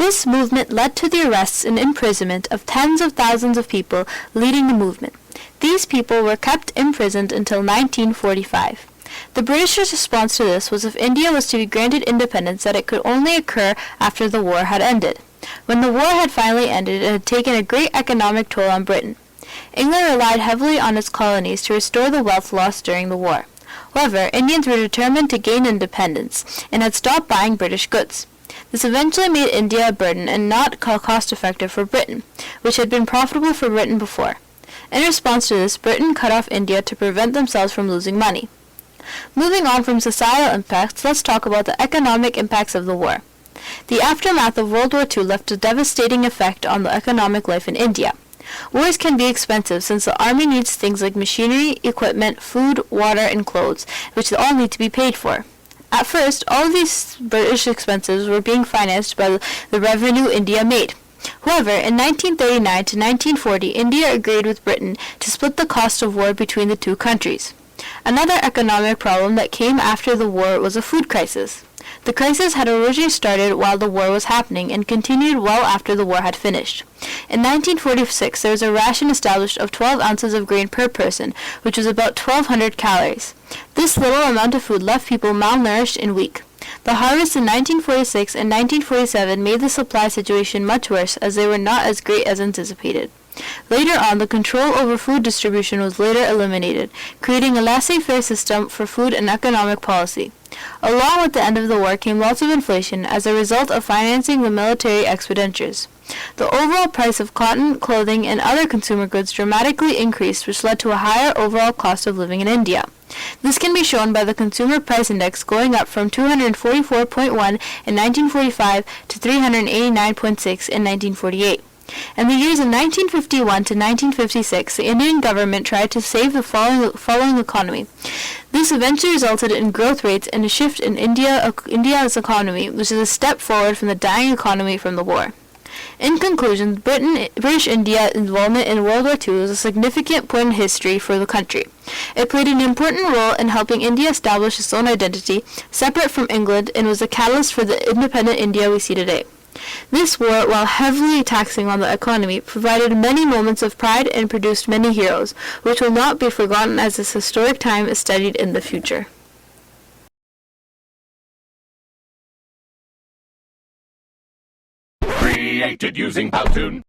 This movement led to the arrests and imprisonment of tens of thousands of people leading the movement. These people were kept imprisoned until 1945. The Britishers' response to this was if India was to be granted independence that it could only occur after the war had ended. When the war had finally ended, it had taken a great economic toll on Britain. England relied heavily on its colonies to restore the wealth lost during the war. However, Indians were determined to gain independence and had stopped buying British goods. This eventually made India a burden and not cost-effective for Britain, which had been profitable for Britain before. In response to this, Britain cut off India to prevent themselves from losing money. Moving on from societal impacts, let's talk about the economic impacts of the war. The aftermath of World War II left a devastating effect on the economic life in India. Wars can be expensive since the army needs things like machinery, equipment, food, water, and clothes, which all need to be paid for. At first, all of these British expenses were being financed by the revenue India made. However, in 1939 to 1940, India agreed with Britain to split the cost of war between the two countries. Another economic problem that came after the war was a food crisis. The crisis had originally started while the war was happening and continued well after the war had finished. In 1946, there was a ration established of 12 ounces of grain per person, which was about 1,200 calories. This little amount of food left people malnourished and weak. The harvests in 1946 and 1947 made the supply situation much worse as they were not as great as anticipated. Later on, the control over food distribution was later eliminated, creating a laissez-faire system for food and economic policy. Along with the end of the war came lots of inflation as a result of financing the military expenditures. The overall price of cotton, clothing, and other consumer goods dramatically increased, which led to a higher overall cost of living in India. This can be shown by the Consumer Price Index going up from 244.1 in 1945 to 389.6 in 1948. In the years of 1951 to 1956, the Indian government tried to save the following economy. This eventually resulted in growth rates and a shift in India's economy, which is a step forward from the dying economy from the war. In conclusion, British India involvement in World War II was a significant point in history for the country. It played an important role in helping India establish its own identity, separate from England, and was a catalyst for the independent India we see today. This war, while heavily taxing on the economy, provided many moments of pride and produced many heroes, which will not be forgotten as this historic time is studied in the future. Created using Powtoon.